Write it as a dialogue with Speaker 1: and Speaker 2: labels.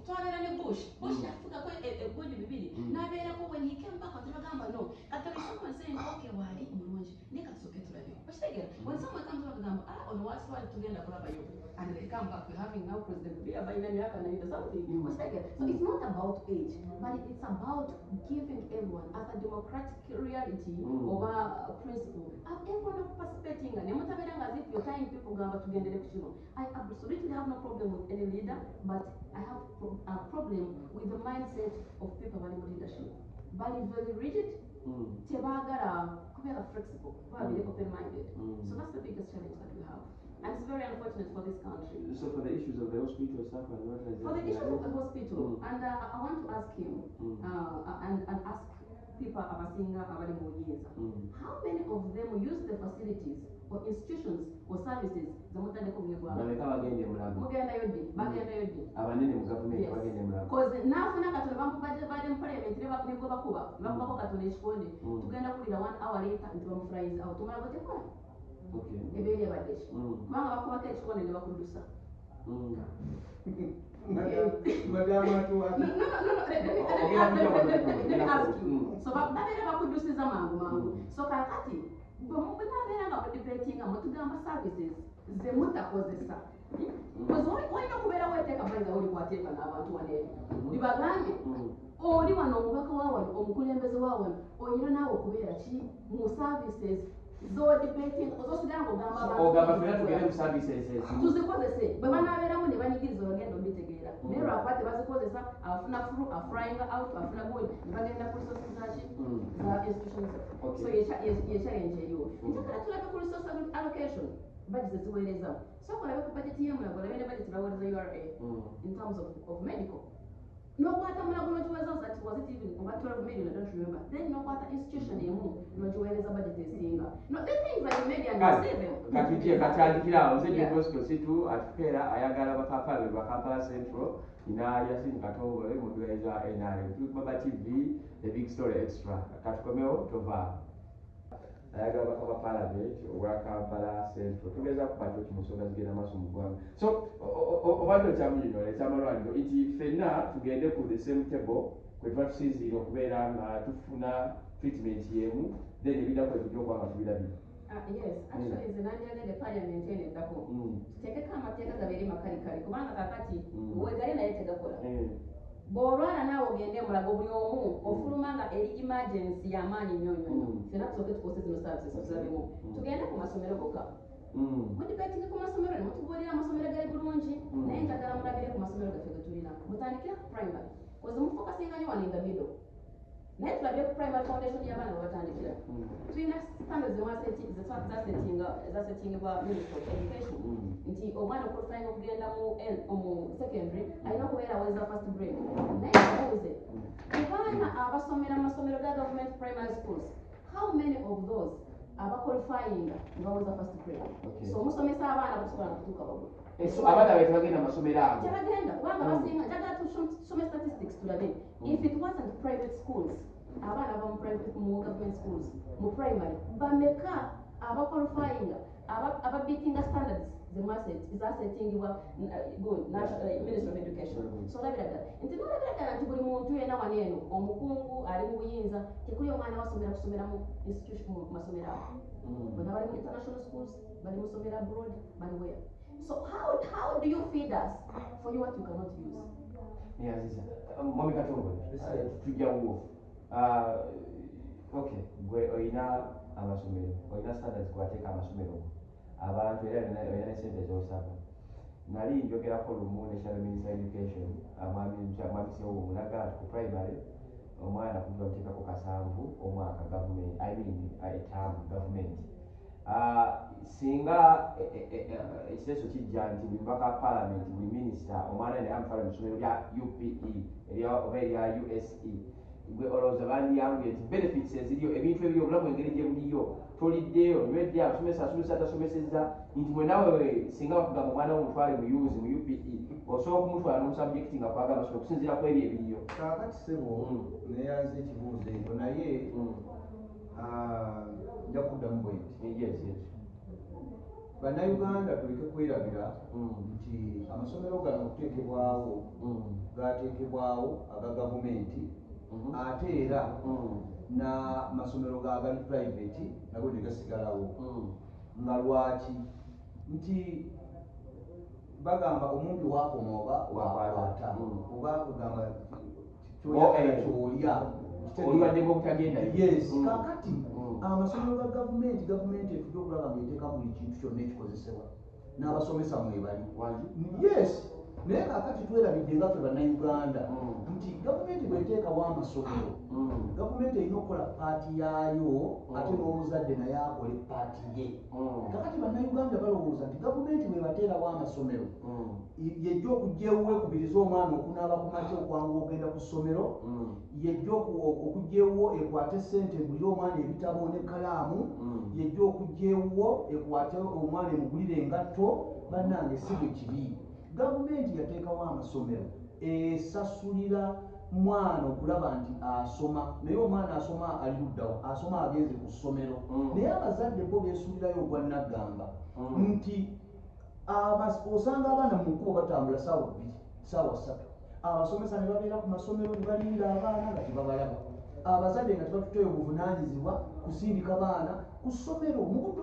Speaker 1: twabera ne Bush yafuga ko eggulu bibiri n'abeera ko when he came back atubagamba no kata someone saying okay wali mulungi ne kasoke tulabe bashitegera when someone comes to bagamba on what side tugenda kulabayo and they come back we're having now president Biya by then yaka na something bashitegera so it's not about age but it's about giving everyone as a democratic reality over principle everyone participating and mutabera as if you're telling people gamba tugendere kuchino I absolutely have no problem with any leader but I have a problem with the mindset of people in leadership but very rigid tebagala kubera flexible very open-minded so that's the biggest challenge that we have and it's very unfortunate for this country.
Speaker 2: So for the issues of the hospital stuff and what is
Speaker 1: for the issues of the hospital and I want to ask him and ask people abasinga abali mu Buyinza how many of them use the facilities or institutions or services zamutande ko bwegwa
Speaker 2: baleka bagende mulago
Speaker 1: mugenda yodi
Speaker 2: abanene mu government bagende mulago
Speaker 1: cause nafuna katono bamubadde mu parliament ne bakunego bakuba katono ekikonde tugenda kulira 1 hour later nti bamufurayiza awo tumala bote kwa ebere badeshi kubanga bakuba ke ekikonde ne bakudusa
Speaker 3: Madama to
Speaker 1: let me ask you. So babere bakudusiza mangu. So kakati bamubera nga debating amutugamba services ze mutakozesa. Because olina kubeera weteeka bayinza oli kwateeka n'abantu waneeri libagambe oli wano omubaka waawano omukulembeze waawano olina naawe okubeera ki mu services tuzikozese bwe banaabeeramu ne banyigiriza bagenda obitegeera naye lwakuba tebazikozesa afuna flying out afuna good ne bagenda ku resources zaki za institutions so ye challenge eyo njagala tulabe ku resource allocation budget ziweereza so kolabe ku budget y'emulago olabe ne budget baweereza URA in terms of medical nokwata mulago nogiweereza that was it even over 12 million I don't remember then nokwata institution emu nogiweereza budget esinga no the things like media and see them
Speaker 2: katujje katandikira ozeje gospel situ atupera ayagala bakapala bakapala central ina yasin katongole muduweza NRM Baba TV the big story extra katukomeo tova ayagala bakapa parliament wa Kampala central tugeza kubato kimusoga zigenda maso mugwanga so obadde kyamulino ekyamalwaliro iti fenna tugende ku the same table kwetwa tusizira okubeera nga tufuna treatment yemu then ebida kwetujja okwanga tubirabira
Speaker 1: yes actually zinandiagende parliament ene dako tutekeko amateeka gabeere makalikali kubanga kakati wegale naye tegakola bw'olwala naawe ogende mulago buli omu ofulumanga eri emergency y'amaanyi nnyo fena tusooke tukose zino services tuzirabemu tugende ku masomero gokka mudibetinge ku masomero ne mutubuulira amasomero gali bulungi naye njagala mulabire ku masomero gaffe ge tulina mutandikira ku primary koze mufokasinga nnyo wano in the middle naye tulabire ku primary foundation y'abaana babatandikira tulina standards zasetingibwa ministry of education nti omwana okulufayinga okugenda mu secondary alina okubeera aweza first grade naye abuuze kubaana abasomera mu masomero ga government primary schools how many of those abaqualifyinga nga baweza first grade so omusomesa abaana kusobola kutuuka bagula
Speaker 2: abaana betu bagenda amasomero ago
Speaker 1: tebagenda kubanga basinga njagala tusome statistics tulabe if it wasn't private schools abaana ba mu government schools mu primary bameka abaqualifyinga ababeatinga standards zasetingibwa ministry of education so olabira ddala nti nolabira ddala nti buli muntu yena wano eno omukungu ali mu buyinza tekuli omwana wasomera kusomera mu institution mu masomero ago bona bali mu international schools bali musomera abroad bali where so how do you feed us for you what you cannot use
Speaker 2: Aziza mwami katongole tujjawo okay gwe oyina amasomero oyina standards kwateeka amasomero abantu era oyina sente z'osaba nali njogerako lumu national minister education mwami sewo munaga ku primary omwana kuva muteekako kasanvu omwaka government term government singa ekiteeso kijja nti buli mbaka parliament buli minisita omwana ne amutwala mu ssomero lya UPE oba erya USE gwe olowooza bandiyanguye nti benefits eziriyo ebintu ebiri obulamu engeri gye buliyo toliddeyo nywedde asomesa atasomesezza nti mwenawe singa bakugamba omwana womutwale mu yuzi mu UPE osobola okumutwala n'omusubjecti nga kwaga amasomero okusinziira ku ebyo ebiriyo
Speaker 3: kaakati sebo neyanze ekibuuzo ekyo naye nja kuddamu bwenti bannayuganda tuleke kwerabira nti amasomero gano okuteekebwawo ga gateekebwawo aga gavumenti ate era n'amasomero gagali private nago ne gasigalawo nga lwaki nti bagamba omuntu wakoma oba wakwata oba kugamba kyolya
Speaker 2: olwaddeko obutagenda
Speaker 3: yes kakati amasomero ga gavumenti efudde okulaba ngaeteeka buli kintu kyonna ekikozesebwa n'abasomesa mwebali yes naye kakati twerabidde nga ffe bannayuganda nti gavumenti bweteekawo amasomero gavumenti erina okukola paati yaayo ate n'omuzadde naye akole paati ye kakati bannayuganda balowooza nti gavumenti bwebateerawo amasomero yejja okugyewo ekubiriza omwana okunaaba ku makya okwanguwa ogenda ku ssomero yejja okugyewo ekwate ssente egulire omwana ebitabo n'ekkalaamu yejja okugyewo ekwate omwana emugulire engatto bannange si bwe kiri gavumenti yateekawo amasomero esasulira mwana okulaba nti asoma naye omwana asoma ali luddawa asoma agenze ku ssomero naye abazadde bo beesuulirayo ogwa naggamba nti osanga abaana mu kkubo batambula ssaawa 2 ssaawa 3 abasomesa ne babeera ku masomero ne balinda abaana nga tebabalaba abazadde nga tebatuteyo buvunaanyizibwa kusindika baana ku ssomero mu budde